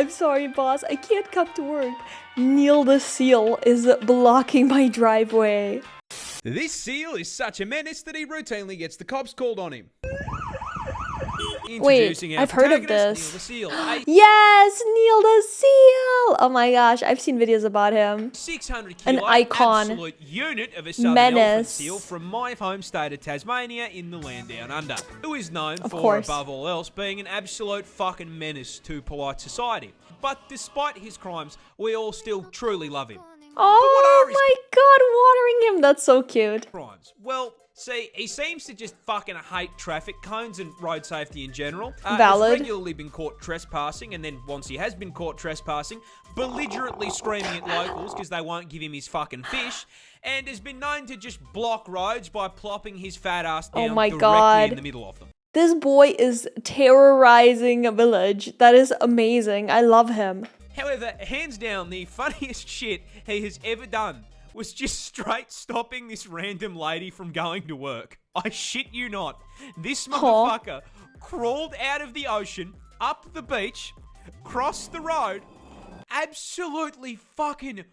I'm sorry, boss. I can't come to work. Neil the seal is blocking my driveway. This seal is such a menace that he routinely gets the cops called on him. Wait, I've heard of this. Neil the Seal, yes, Neil the Seal! Oh my gosh, I've seen videos about him. 600 kilo, an icon, absolute unit of a southern menace, elephant seal from my home state of Tasmania in the land down under, who is known for, above all else, being an absolute fucking menace to polite society. But despite his crimes, we all still truly love him. Oh my god, watering him, that's so cute. Crimes. Well, see, he seems to just fucking hate traffic cones and road safety in general. Valid. He's regularly been caught trespassing, and then once he has been caught trespassing, belligerently screaming at locals because they won't give him his fucking fish, and has been known to just block roads by plopping his fat ass down directly in the middle of them. This boy is terrorizing a village. That is amazing. I love him. However, hands down, the funniest shit he has ever done was just straight stopping this random lady from going to work. I shit you not. This motherfucker crawled out of the ocean, up the beach, crossed the road, absolutely fucking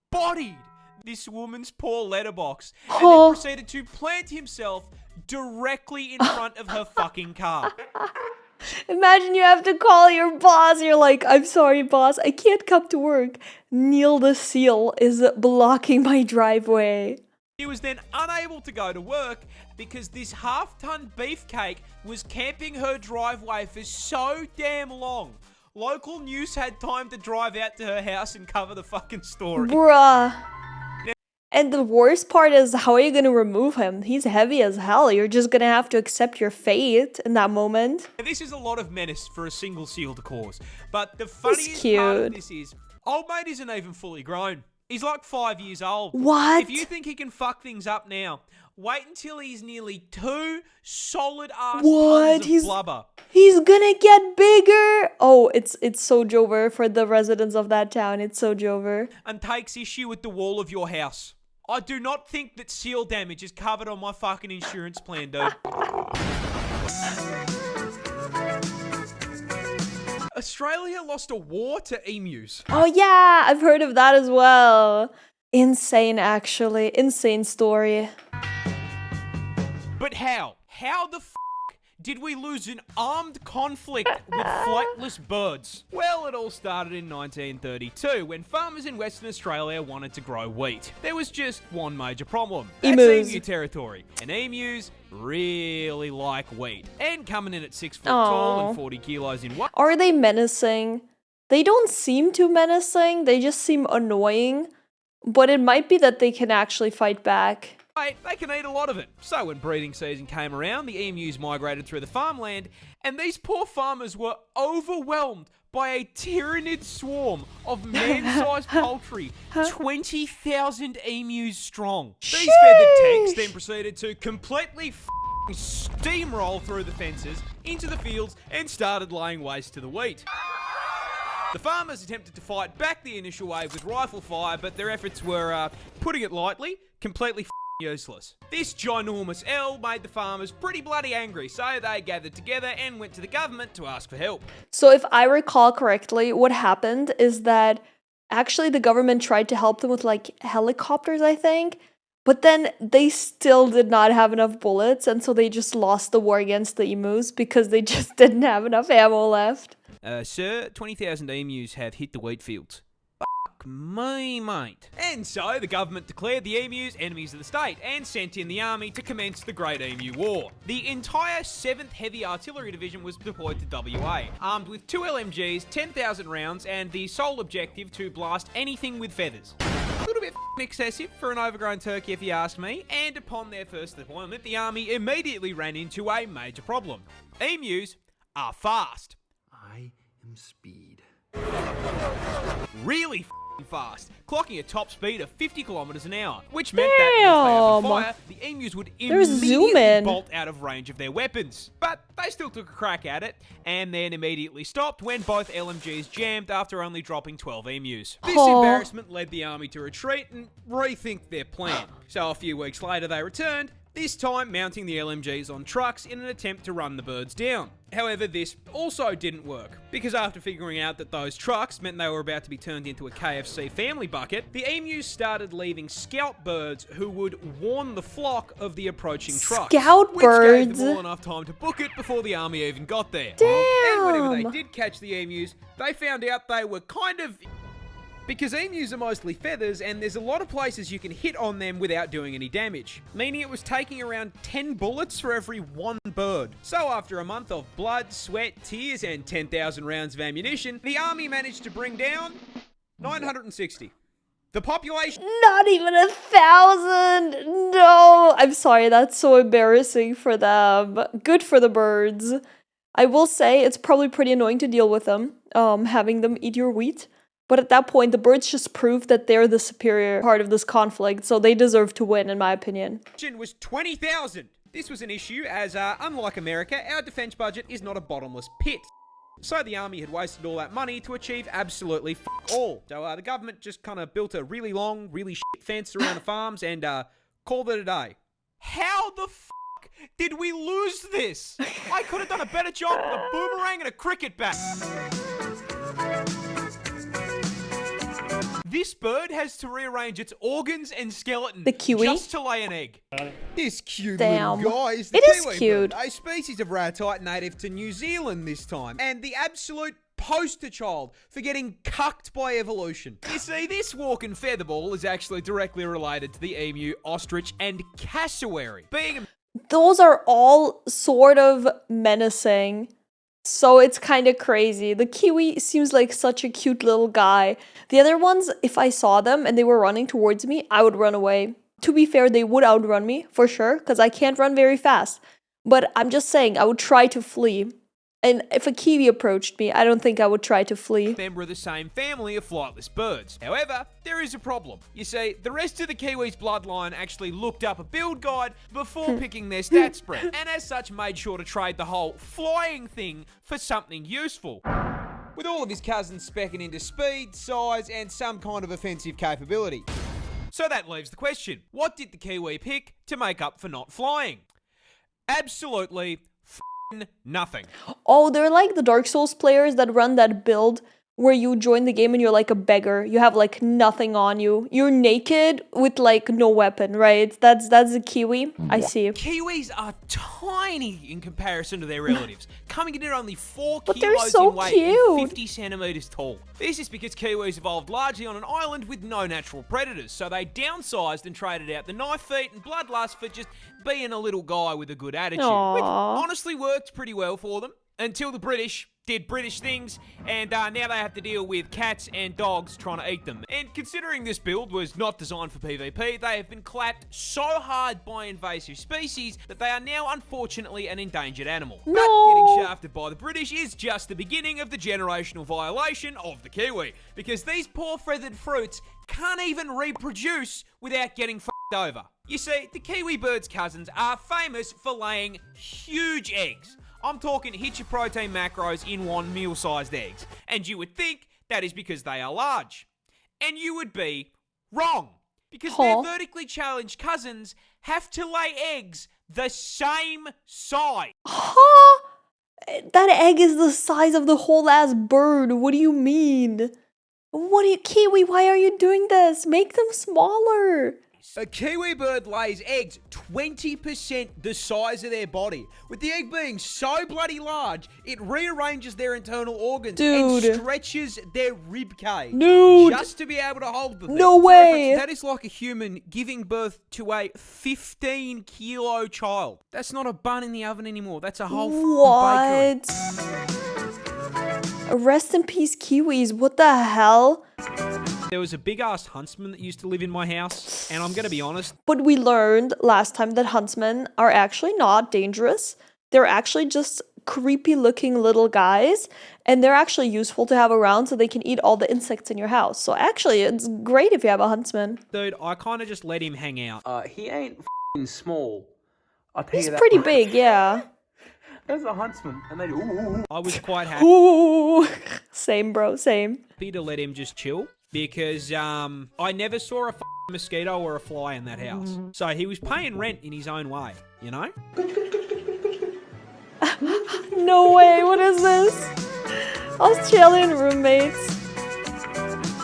bodied this woman's poor letterbox, and then proceeded to plant himself directly in front of her fucking car. Imagine you have to call your boss. You're like, I'm sorry, boss. I can't come to work. Neil the seal is blocking my driveway. She was then unable to go to work because this half-ton beefcake was camping her driveway for so damn long. Local news had time to drive out to her house and cover the fucking story. Bruh. And the worst part is, how are you going to remove him? He's heavy as hell. You're just going to have to accept your fate in that moment. This is a lot of menace for a single seal to cause. But the funniest part of this is, old mate isn't even fully grown. He's like 5 years old. What? If you think he can fuck things up now, wait until he's nearly 2 solid-ass tons of blubber. He's gonna get bigger. Oh, it's so Jover for the residents of that town. It's so Jover. And takes issue with the wall of your house. I do not think that seal damage is covered on my fucking insurance plan, dude. Australia lost a war to emus. Oh yeah, I've heard of that as well. Insane, actually. Insane story. But how? How the f*** did we lose an armed conflict with flightless birds? Well, it all started in 1932 when farmers in Western Australia wanted to grow wheat. There was just one major problem. That's emu territory. And emus really like wheat. And coming in at 6 foot tall and 40 kilos in weight. Are they menacing? They don't seem too menacing. They just seem annoying. But it might be that they can actually fight back. They can eat a lot of it. So when breeding season came around, the emus migrated through the farmland, and these poor farmers were overwhelmed by a tyrannid swarm of man-sized poultry, 20,000 emus strong. These feathered tanks then proceeded to completely steamroll through the fences, into the fields, and started laying waste to the wheat. The farmers attempted to fight back the initial wave with rifle fire, but their efforts were, putting it lightly, completely useless. This ginormous L made the farmers pretty bloody angry, so they gathered together and went to the government to ask for help. So if I recall correctly, what happened is that actually the government tried to help them with like helicopters, I think, but then they still did not have enough bullets, and so they just lost the war against the emus because they just didn't have enough ammo left. Sir, 20,000 emus have hit the wheat fields. Me, mate. And so the government declared the emus enemies of the state and sent in the army to commence the Great Emu War. The entire 7th Heavy Artillery Division was deployed to WA, armed with 2 LMGs, 10,000 rounds, and the sole objective to blast anything with feathers. A little bit excessive for an overgrown turkey if you ask me, and upon their first deployment, the army immediately ran into a major problem. Emus are fast. I am speed. Really fast, clocking a top speed of 50 kilometers an hour, which meant that if they opened fire, the emus would immediately bolt out of range of their weapons. But they still took a crack at it, and then immediately stopped when both LMGs jammed after only dropping 12 emus. This embarrassment led the army to retreat and rethink their plan. So a few weeks later they returned, this time mounting the LMGs on trucks in an attempt to run the birds down. However, this also didn't work, because after figuring out that those trucks meant they were about to be turned into a KFC family bucket, the emus started leaving scout birds who would warn the flock of the approaching trucks. Scout which birds? gave them all enough time to book it before the army even got there. Damn! And whenever they did catch the emus, they found out they were kind of... Because emus are mostly feathers, and there's a lot of places you can hit on them without doing any damage, meaning it was taking around 10 bullets for every one bird. So after a month of blood, sweat, tears, and 10,000 rounds of ammunition, the army managed to bring down 960. The population... Not even 1,000! No! I'm sorry, that's so embarrassing for them. Good for the birds. I will say, it's probably pretty annoying to deal with them, having them eat your wheat. But at that point, the birds just proved that they're the superior part of this conflict, so they deserve to win, in my opinion. was 20,000. This was an issue as, unlike America, our defense budget is not a bottomless pit. So the army had wasted all that money to achieve absolutely all. So the government just kind of built a really long, really shit fence around the farms and called it a day. How the fuck did we lose this? I could have done a better job with a boomerang and a cricket bat. This bird has to rearrange its organs and skeleton The kiwi? just to lay an egg. This cute Damn. little guy is the It is kiwi cute. bird, a species of ratite native to New Zealand this time, and the absolute poster child for getting cucked by evolution. You see, this walking featherball is actually directly related to the emu, ostrich, and cassowary. Those are all sort of menacing. So it's kind of crazy. The kiwi seems like such a cute little guy. The other ones, if I saw them and they were running towards me, I would run away. To be fair, they would outrun me, for sure, because I can't run very fast. But I'm just saying, I would try to flee. And if a kiwi approached me, I don't think I would try to flee. Member of the same family of flightless birds. However, there is a problem. You see, the rest of the kiwi's bloodline actually looked up a build guide before picking their stat spread, and as such made sure to trade the whole flying thing for something useful. With all of his cousins specking into speed, size, and some kind of offensive capability. So that leaves the question, what did the kiwi pick to make up for not flying? Absolutely nothing. Oh, they're like the Dark Souls players that run that build where you join the game and you're like a beggar. You have like nothing on you. You're naked with like no weapon, right? That's a kiwi. I see. Kiwis are tiny in comparison to their relatives, coming in at only 4 But they're kilos so in weight cute. and 50 centimeters tall. This is because kiwis evolved largely on an island with no natural predators, so they downsized and traded out the knife feet and bloodlust for just being a little guy with a good attitude, which Aww. honestly worked pretty well for them. Until the British did British things, and now they have to deal with cats and dogs trying to eat them. And considering this build was not designed for PvP, they have been clapped so hard by invasive species that they are now unfortunately an endangered animal. No. But getting shafted by the British is just the beginning of the generational violation of the kiwi, because these poor feathered fruits can't even reproduce without getting f***ed over. You see, the kiwi bird's cousins are famous for laying huge eggs. I'm talking hit your protein macros in one meal-sized eggs. And you would think that is because they are large. And you would be wrong. Because their vertically challenged cousins have to lay eggs the same size. Huh? That egg is the size of the whole ass bird. What do you mean? Kiwi, why are you doing this? Make them smaller. A kiwi bird lays eggs 20% the size of their body. With the egg being so bloody large, it rearranges their internal organs and stretches their rib cage. Just to be able to hold them. No way. That is like a human giving birth to a 15-kilo child. That's not a bun in the oven anymore. That's a whole bakery. Rest in peace, kiwis. What the hell? There was a big-ass huntsman that used to live in my house, and I'm going to be honest. But we learned last time that huntsmen are actually not dangerous. They're actually just creepy-looking little guys, and they're actually useful to have around so they can eat all the insects in your house. So actually, it's great if you have a huntsman. Dude, I kind of just let him hang out. He ain't f***ing small. I'll tell He's you that. pretty big, yeah. There's a huntsman, and they do. I was quite happy Ooh, same, bro, same. to let him just chill. because I never saw a mosquito or a fly in that house. So he was paying rent in his own way, you know? No way, what is this? Australian roommates.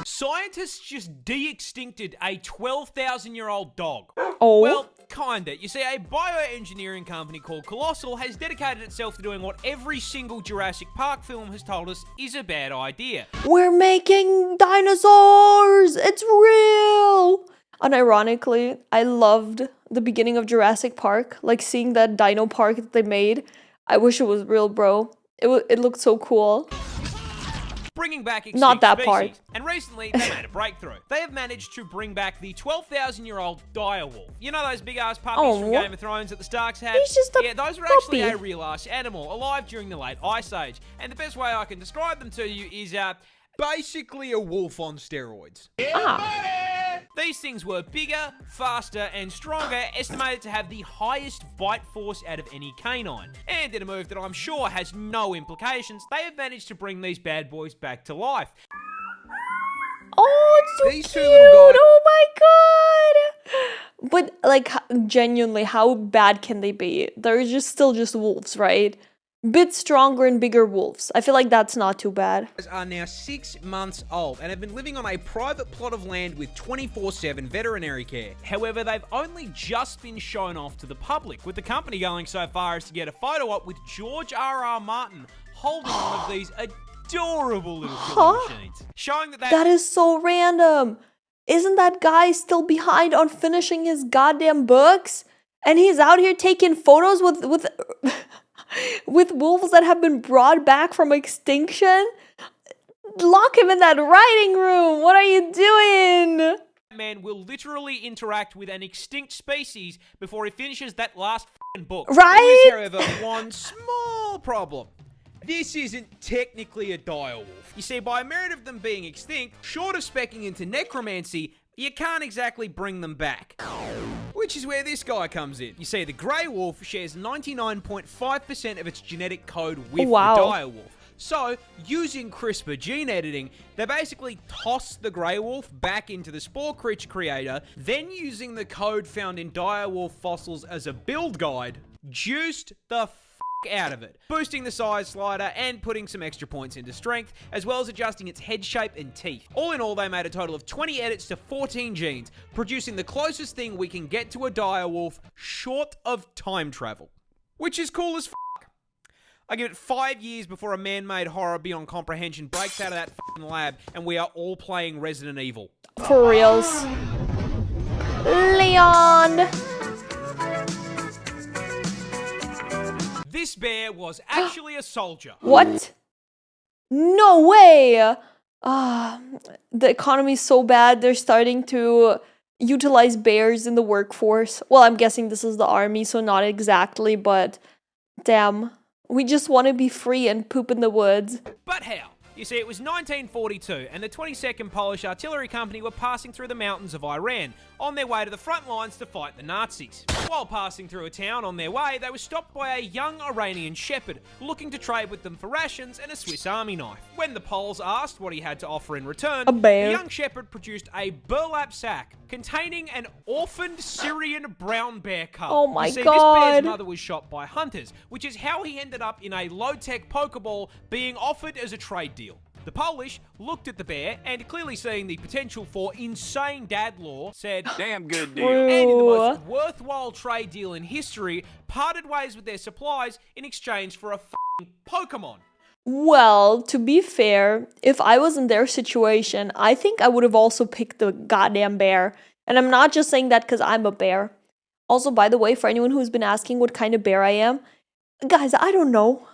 Scientists just de-extincted a 12,000-year-old dog. Oh. Well, kinda. You see, a bioengineering company called Colossal has dedicated itself to doing what every single Jurassic Park film has told us is a bad idea. We're making dinosaurs! It's real! Unironically, I loved the beginning of Jurassic Park. Like seeing that dino park that they made. I wish it was real, bro. It looked so cool. Bringing back extinct Not that species. part. And recently, they made a breakthrough. They have managed to bring back the 12,000-year-old direwolf. You know those big-ass puppies from Game of Thrones that the Starks had? He's just a Yeah, those were actually puppy. a real-ass animal, alive during the late Ice Age. And the best way I can describe them to you is basically a wolf on steroids. These things were bigger, faster, and stronger, estimated to have the highest bite force out of any canine. And in a move that I'm sure has no implications, they have managed to bring these bad boys back to life. Oh, it's so These two cute! little guys- Oh my god! But like, genuinely, how bad can they be? They're still just wolves, right? Bit stronger and bigger wolves. I feel like that's not too bad. Are now 6 months old and have been living on a private plot of land with 24/7 veterinary care. However, they've only just been shown off to the public, with the company going so far as to get a photo op with George R.R. Martin holding one of these adorable little killing machines, showing that That is so random. Isn't that guy still behind on finishing his goddamn books? And he's out here taking photos with with wolves that have been brought back from extinction? Lock him in that writing room. What are you doing? man will literally interact with an extinct species before he finishes that last book. Right? There is, however, one small problem. This isn't technically a direwolf. You see, by merit of them being extinct, short of specking into necromancy, you can't exactly bring them back. Which is where this guy comes in. You see, the grey wolf shares 99.5% of its genetic code with the direwolf. So, using CRISPR gene editing, they basically toss the grey wolf back into the spore creator, then using the code found in direwolf fossils as a build guide, juiced the out of it, boosting the size slider and putting some extra points into strength, as well as adjusting its head shape and teeth. All in all, they made a total of 20 edits to 14 genes, producing the closest thing we can get to a direwolf short of time travel. Which is cool as I give it 5 years before a man-made horror beyond comprehension breaks out of that lab and we are all playing Resident Evil. For reals. Leon! This bear was actually a soldier. What? No way! The economy's so bad, they're starting to utilize bears in the workforce. Well, I'm guessing this is the army, so not exactly, but damn. We just want to be free and poop in the woods. But how? You see, it was 1942, and the 22nd Polish Artillery Company were passing through the mountains of Iran, on their way to the front lines to fight the Nazis. While passing through a town on their way, they were stopped by a young Iranian shepherd, looking to trade with them for rations and a Swiss Army knife. When the Poles asked what he had to offer in return, A bear. the young shepherd produced a burlap sack containing an orphaned Syrian brown bear cub. Oh my you see, God. This bear's mother was shot by hunters, which is how he ended up in a low-tech Pokeball being offered as a trade deal. The Polish looked at the bear and, clearly seeing the potential for insane dad lore, said, "Damn good deal." And in the most worthwhile trade deal in history, parted ways with their supplies in exchange for a f***ing Pokemon. Well, to be fair, if I was in their situation, I think I would have also picked the goddamn bear. And I'm not just saying that because I'm a bear. Also, by the way, for anyone who's been asking what kind of bear I am, guys, I don't know.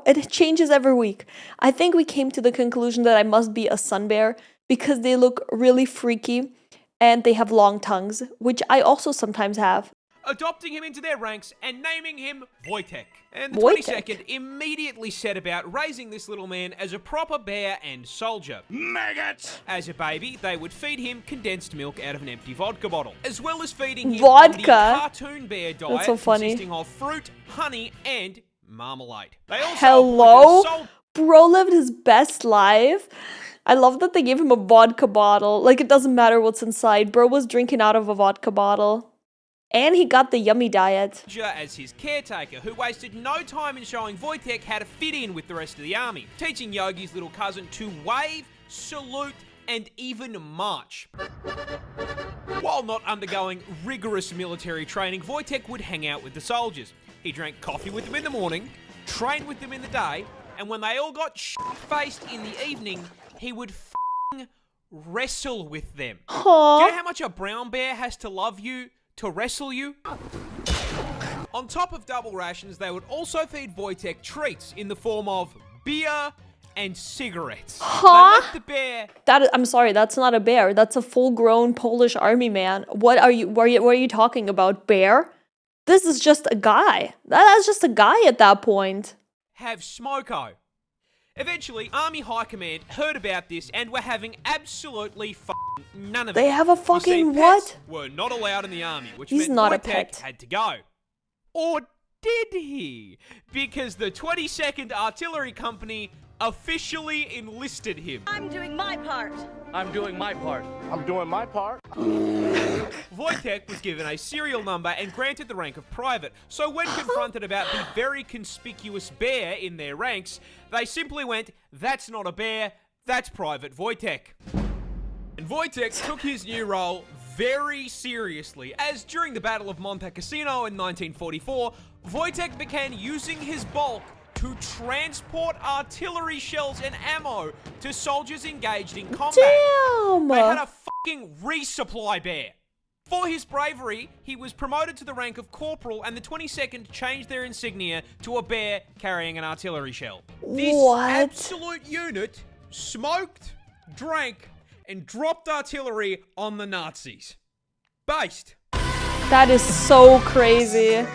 It changes every week. I think we came to the conclusion that I must be a sun bear because they look really freaky and they have long tongues, which I also sometimes have. Adopting him into their ranks and naming him Voytech. And the Voytech. 22nd immediately set about raising this little man as a proper bear and soldier. Maggots! As a baby, they would feed him condensed milk out of an empty vodka bottle, as well as feeding him on the Vodka? cartoon bear diet That's so funny. consisting of fruit, honey, and marmalade. They also Hello? put the Bro lived his best life. I love that they gave him a vodka bottle. Like, it doesn't matter what's inside. Bro was drinking out of a vodka bottle. And he got the yummy diet. As his caretaker, who wasted no time in showing Voytech how to fit in with the rest of the army, teaching Yogi's little cousin to wave, salute, and even march. While not undergoing rigorous military training, Voytech would hang out with the soldiers. He drank coffee with them in the morning, trained with them in the day, and when they all got shit-faced in the evening, he would wrestle with them. Aww. Do you know how much a brown bear has to love you to wrestle you? On top of double rations, they would also feed Voytech treats in the form of beer and cigarettes. They let the bear... I'm sorry, that's not a bear. That's a full-grown Polish army man. What are you talking about, bear? This is just a guy. That's just a guy at that point. Have smoko. Eventually, Army High Command heard about this and were having absolutely none of it. They have a fucking you see, what? pets were not allowed in the army, which He's meant not a Voytech pet. had to go. Or did he? Because the 22nd Artillery Company officially enlisted him. I'm doing my part. I'm doing my part. I'm doing my part. Voytech was given a serial number and granted the rank of private, so when confronted about the very conspicuous bear in their ranks, they simply went, "That's not a bear, that's Private Voytech." And Voytech took his new role very seriously, as during the Battle of Monte Cassino in 1944, Voytech began using his bulk to transport artillery shells and ammo to soldiers engaged in combat. Damn! They had a fucking resupply bear. For his bravery, he was promoted to the rank of corporal, and the 22nd changed their insignia to a bear carrying an artillery shell. This What? absolute unit smoked, drank, and dropped artillery on the Nazis. Based. That is so crazy.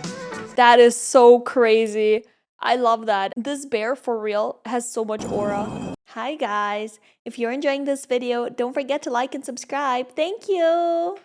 That is so crazy. I love that. This bear, for real, has so much aura. Hi guys. If you're enjoying this video, don't forget to like and subscribe. Thank you.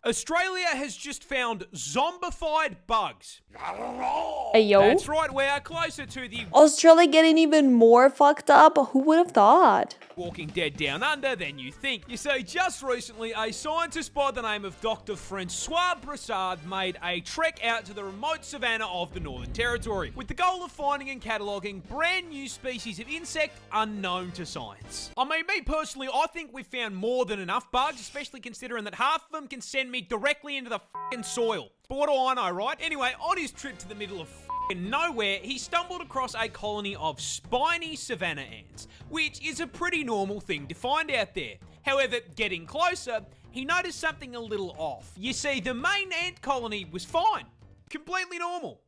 Australia has just found zombified bugs. Ayo. That's right, we are closer to the Australia getting even more fucked up? Who would have thought? Walking Dead Down Under than you think. You see, just recently, a scientist by the name of Dr. Francois Broussard made a trek out to the remote savannah of the Northern Territory with the goal of finding and cataloguing brand new species of insect unknown to science. I mean, me personally, I think we've found more than enough bugs, especially considering that half of them can send me directly into the fucking soil. But what do I know, right? Anyway, on his trip to the middle of nowhere, he stumbled across a colony of spiny savanna ants, which is a pretty normal thing to find out there. However, getting closer, he noticed something a little off. You see, the main ant colony was fine, completely normal.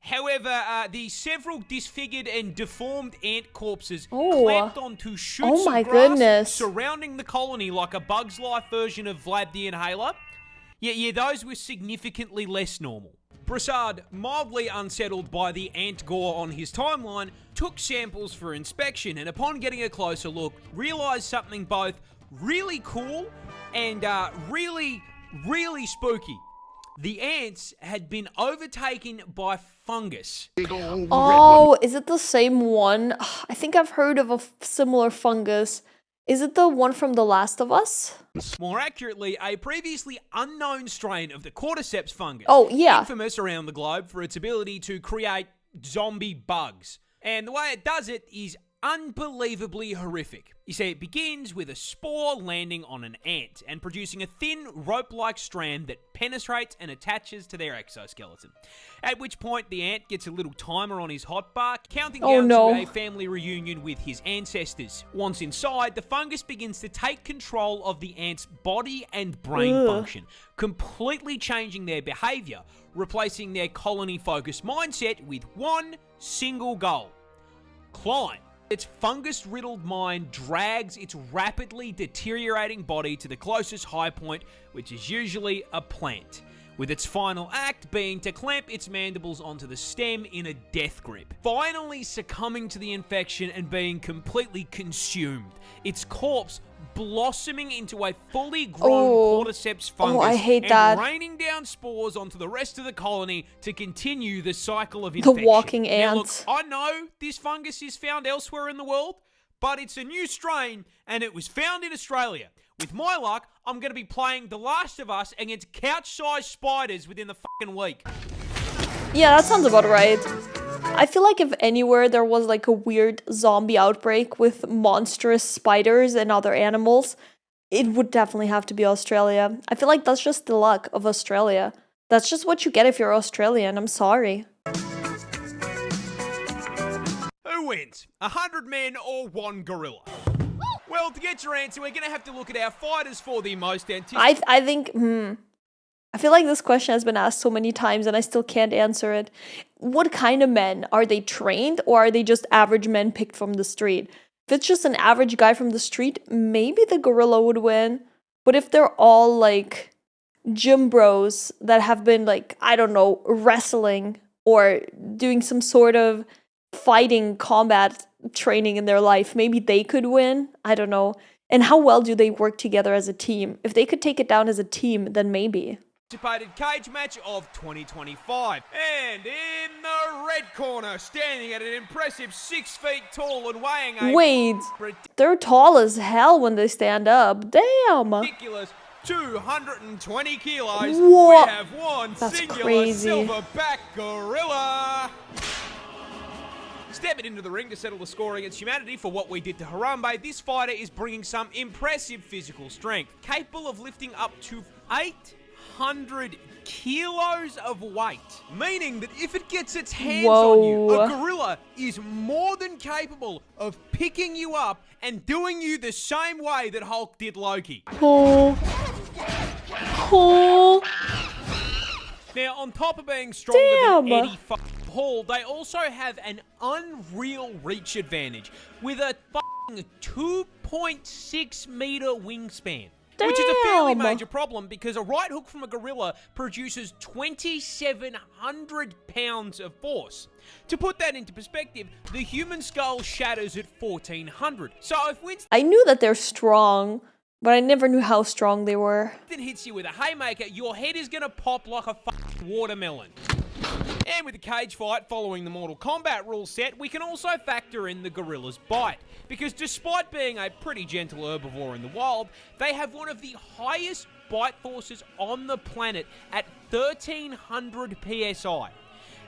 However, the several disfigured and deformed ant corpses clamped onto shoots my of grass goodness. surrounding the colony like a Bug's Life version of Vlad the Inhaler. Yeah, those were significantly less normal. Broussard, mildly unsettled by the ant gore on his timeline, took samples for inspection and upon getting a closer look, realised something both really cool and really spooky. The ants had been overtaken by fungus. Oh, is it the same one? I think I've heard of a similar fungus. Is it the one from The Last of Us? More accurately, a previously unknown strain of the cordyceps fungus. Oh, yeah. Infamous around the globe for its ability to create zombie bugs. And the way it does it is unbelievably horrific. You see, it begins with a spore landing on an ant and producing a thin rope-like strand that penetrates and attaches to their exoskeleton. At which point, the ant gets a little timer on his hotbar, counting down to a family reunion with his ancestors. Once inside, the fungus begins to take control of the ant's body and brain function, completely changing their behavior, replacing their colony-focused mindset with one single goal: climb. Its fungus-riddled mind drags its rapidly deteriorating body to the closest high point, which is usually a plant. with its final act being to clamp its mandibles onto the stem in a death grip, finally succumbing to the infection and being completely consumed, its corpse blossoming into a fully grown cordyceps fungus I hate and that. raining down spores onto the rest of the colony to continue the cycle of infection. The walking Now, look, ants. I know this fungus is found elsewhere in the world, but it's a new strain and it was found in Australia. With my luck, I'm going to be playing The Last of Us against couch-sized spiders within the fucking week. Yeah, that sounds about right. I feel like if anywhere there was like a weird zombie outbreak with monstrous spiders and other animals, it would definitely have to be Australia. I feel like that's just the luck of Australia. That's just what you get if you're Australian. I'm sorry. Who wins? 100 men or one gorilla? Well, to get your answer, we're going to have to look at our fighters for the most anticipated. I think, I feel like this question has been asked so many times and I still can't answer it. What kind of men? Are they trained or are they just average men picked from the street? If it's just an average guy from the street, maybe the gorilla would win. But if they're all like gym bros that have been like, I don't know, wrestling or doing some sort of fighting combat training in their life, maybe they could win. I don't know. And how well do they work together as a team? If they could take it down as a team, then maybe. Cage match of 2025. And in the red corner, standing at an impressive 6 feet tall and weighing a Wait, they're tall as hell when they stand up. Damn. ridiculous 220 kilos, What? we have one That's singular crazy. silverback gorilla. Stepping into the ring to settle the score against humanity for what we did to Harambe, this fighter is bringing some impressive physical strength, capable of lifting up to 800 kilos of weight, meaning that if it gets its hands on you, Whoa. a gorilla is more than capable of picking you up and doing you the same way that Hulk did Loki. Oh. Oh. Now, on top of being stronger than Damn. Eddie Hall, they also have an unreal reach advantage with a 2.6 meter wingspan. Which is a fairly Damn. major problem because a right hook from a gorilla produces 2,700 pounds of force. To put that into perspective, the human skull shatters at 1,400. So if Winston I knew that they're strong, but I never knew how strong they were. hits you with a haymaker, your head is going to pop like a watermelon. And with the cage fight following the Mortal Kombat rule set, we can also factor in the gorilla's bite. Because despite being a pretty gentle herbivore in the wild, they have one of the highest bite forces on the planet at 1,300 PSI.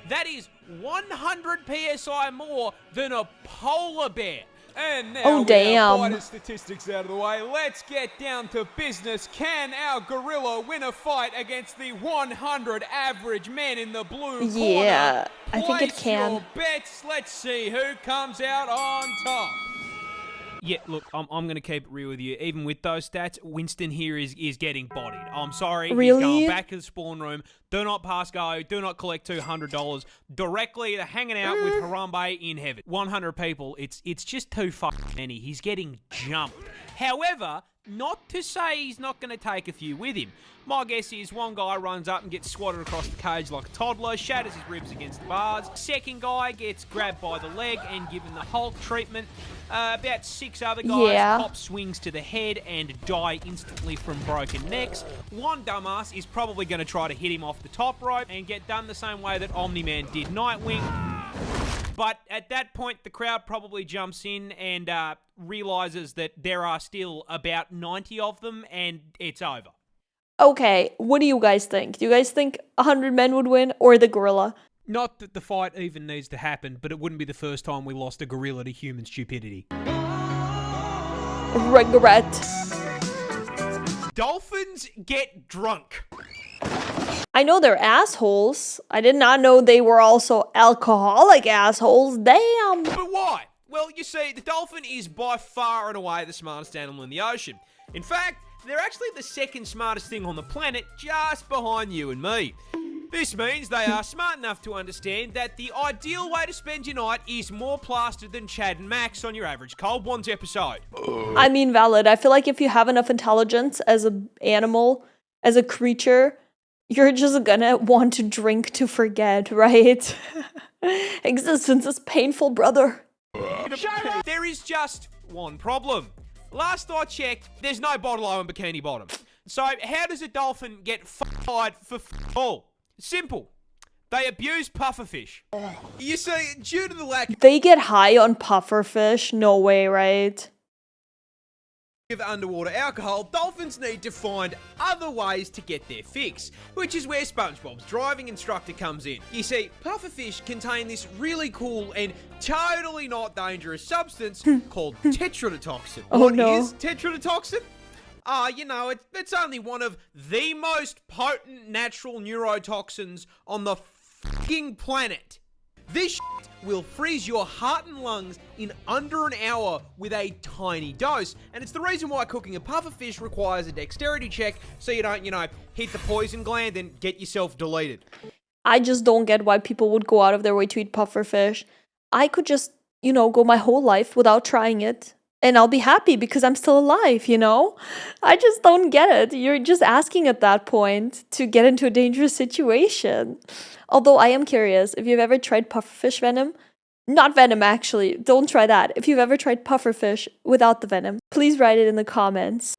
That is 100 PSI more than a polar bear. And now, with our fighter statistics out of the way, let's get down to business. Can our gorilla win a fight against the 100 average men in the blue corner? Yeah, I think it Place can. your bets. Let's see who comes out on top. Yeah, look, I'm going to keep it real with you. Even with those stats, Winston here is getting bodied. I'm sorry. Really? He's going back to the spawn room. Do not pass go. Do not collect $200. Directly to hanging out with Harambe in heaven. 100 people. It's just too fucking many. He's getting jumped. However, not to say he's not going to take a few with him. My guess is one guy runs up and gets swatted across the cage like a toddler, shatters his ribs against the bars. Second guy gets grabbed by the leg and given the Hulk treatment. About 6 other guys pop swings to the head and die instantly from broken necks. One dumbass is probably going to try to hit him off the top rope and get done the same way that Omni-Man did Nightwing. But at that point, the crowd probably jumps in and realizes that there are still about 90 of them and it's over. Okay, what do you guys think? Do you guys think 100 men would win or the gorilla? Not that the fight even needs to happen, but it wouldn't be the first time we lost a gorilla to human stupidity. Regret. Dolphins get drunk. I know they're assholes. I did not know they were also alcoholic assholes. Damn. But why? Well, you see, the dolphin is by far and away the smartest animal in the ocean. In fact, they're actually the second smartest thing on the planet, just behind you and me. This means they are smart enough to understand that the ideal way to spend your night is more plastered than Chad and Max on your average Cold Ones episode. I mean, valid. I feel like if you have enough intelligence as an animal, as a creature, you're just gonna want to drink to forget, right? Existence is painful, brother. There is just one problem. Last I checked, there's no bottle in Bikini Bottom. So how does a dolphin get fired for all? Simple. They abuse pufferfish. You see, due to the lack They get high on pufferfish? No way, right? of underwater alcohol, dolphins need to find other ways to get their fix, which is where SpongeBob's driving instructor comes in. You see, pufferfish contain this really cool and totally not dangerous substance called tetrodotoxin. Oh, What no. is tetrodotoxin? You know, it's only one of the most potent natural neurotoxins on the fucking planet. This shit will freeze your heart and lungs in under an hour with a tiny dose. And it's the reason why cooking a pufferfish requires a dexterity check so you don't, hit the poison gland and get yourself deleted. I just don't get why people would go out of their way to eat pufferfish. I could just, go my whole life without trying it. And I'll be happy because I'm still alive, I just don't get it. You're just asking at that point to get into a dangerous situation. Although I am curious, if you've ever tried pufferfish venom, not venom actually, don't try that. If you've ever tried pufferfish without the venom, please write it in the comments.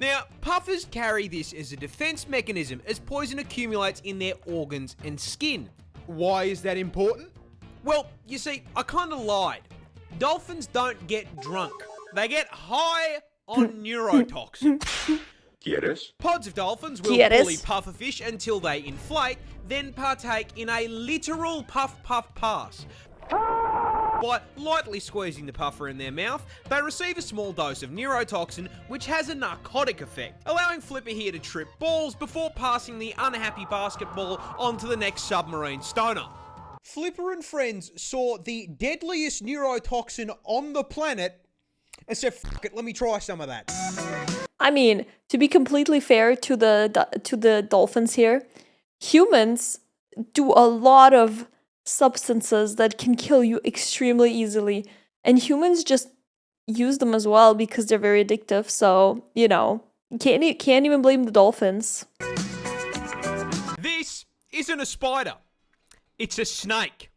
Now, puffers carry this as a defense mechanism as poison accumulates in their organs and skin. Why is that important? Well, you see, I kind of lied. Dolphins don't get drunk. They get high on neurotoxin. ¿Quieres? Pods of dolphins will ¿Quieres? bully pufferfish until they inflate, then partake in a literal puff-puff pass. By lightly squeezing the puffer in their mouth, they receive a small dose of neurotoxin, which has a narcotic effect, allowing Flipper here to trip balls before passing the unhappy basketball onto the next submarine stoner. Flipper and friends saw the deadliest neurotoxin on the planet and said, "Fuck it, let me try some of that." I mean, to be completely fair to the dolphins here, humans do a lot of substances that can kill you extremely easily, and humans just use them as well because they're very addictive. So can't even blame the dolphins. This isn't a spider. It's a snake.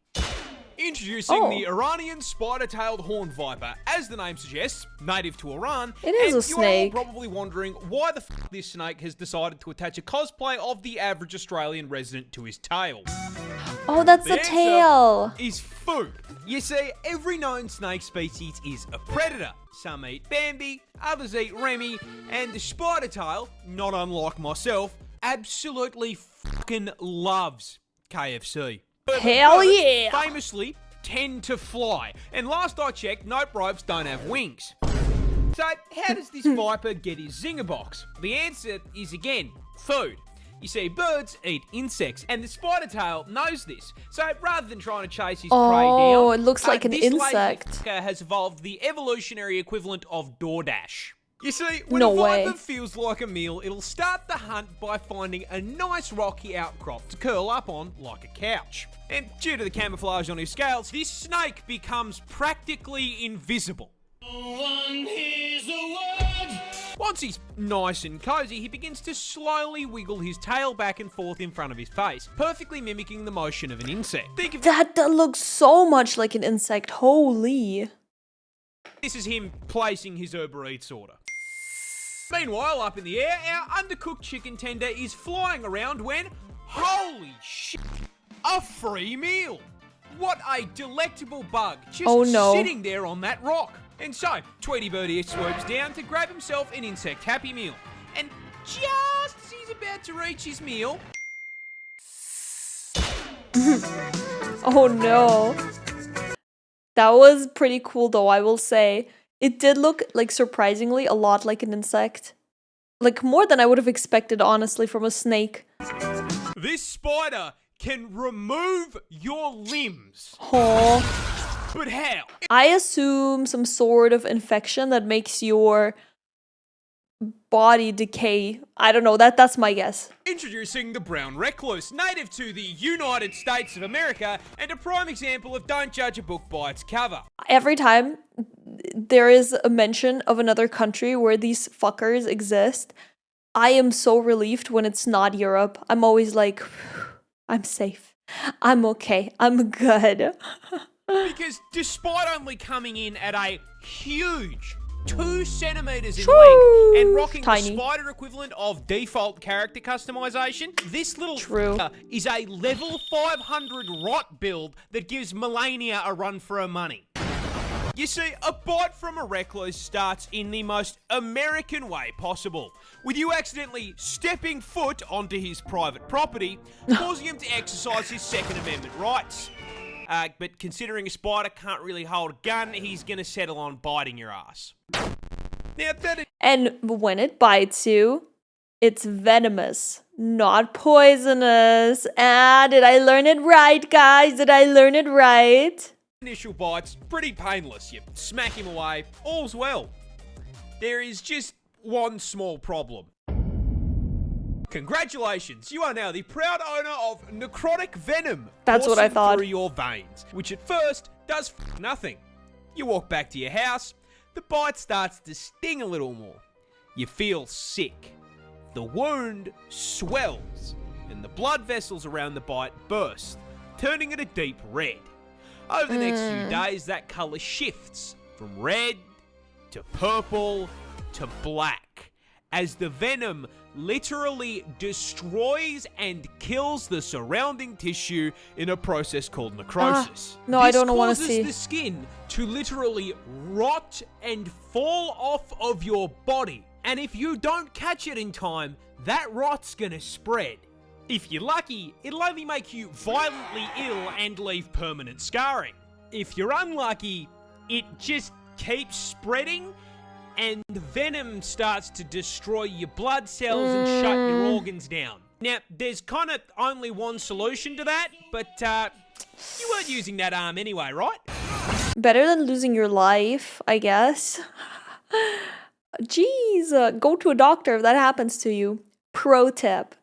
Introducing the Iranian spider-tailed horned viper. As the name suggests, native to Iran. It is a snake. You are all probably wondering why the f*** this snake has decided to attach a cosplay of the average Australian resident to his tail. Oh, that's the answer tail. is food. You see, every known snake species is a predator. Some eat Bambi, others eat Remy, and the spider tail, not unlike myself, absolutely fucking loves KFC. Hell Birds yeah. famously tend to fly, and last I checked, note ropes don't have wings. So, how does this viper get his zinger box? The answer is again, food. You see, birds eat insects, and the spider tail knows this. So, rather than trying to chase his prey down, Oh, it looks like an this lazy insect. fucker has evolved the evolutionary equivalent of DoorDash. You see, when No a viper way. feels like a meal, it'll start the hunt by finding a nice rocky outcrop to curl up on like a couch. And due to the camouflage on his scales, this snake becomes practically invisible. Once he's nice and cozy, he begins to slowly wiggle his tail back and forth in front of his face, perfectly mimicking the motion of an insect. Think of That looks so much like an insect. Holy. this as him placing his Uber Eats order. Meanwhile, up in the air, our undercooked chicken tender is flying around when, holy shit, a free meal. What a delectable bug, just Oh, no. sitting there on that rock. And so, Tweety Birdie swoops down to grab himself an insect Happy Meal. And just as he's about to reach his meal, Oh no. That was pretty cool though, I will say. It did look surprisingly a lot like an insect. More than I would have expected, honestly, from a snake. this spider can remove your limbs. Oh. But how? I assume some sort of infection that makes your body decay. I don't know, that's my guess. Introducing the brown recluse, native to the United States of America, and a prime example of don't judge a book by its cover. Every time there is a mention of another country where these fuckers exist, I am so relieved when it's not Europe. I'm always like, I'm safe. I'm okay. I'm good. Because despite only coming in at a huge 2 centimeters in Shoo! length and rocking Tiny. the spider equivalent of default character customization, this little True. is a level 500 rot build that gives Melania a run for her money. You see, a bite from a recluse starts in the most American way possible, with you accidentally stepping foot onto his private property, causing him to exercise his Second Amendment rights. But considering a spider can't really hold a gun, he's gonna settle on biting your ass. Now, And when it bites you, it's venomous, not poisonous. Ah, did I learn it right, guys? Did I learn it right? initial bite's pretty painless. You smack him away, all's well. There is just one small problem. Congratulations, you are now the proud owner of necrotic venom. That's what I coursing thought. through your veins, which at first does nothing. You walk back to your house, the bite starts to sting a little more. You feel sick. The wound swells, and the blood vessels around the bite burst, turning it a deep red. Over the next few days, that colour shifts from red to purple to black, as the venom literally destroys and kills the surrounding tissue in a process called necrosis. No, I don't want to This see. causes the skin to literally rot and fall off of your body. And if you don't catch it in time, that rot's gonna spread. If you're lucky, it'll only make you violently ill and leave permanent scarring. If you're unlucky, it just keeps spreading and the venom starts to destroy your blood cells and shut your organs down. Now, there's kind of only one solution to that, but you weren't using that arm anyway, right? Better than losing your life, I guess. Jeez, go to a doctor if that happens to you. Pro tip.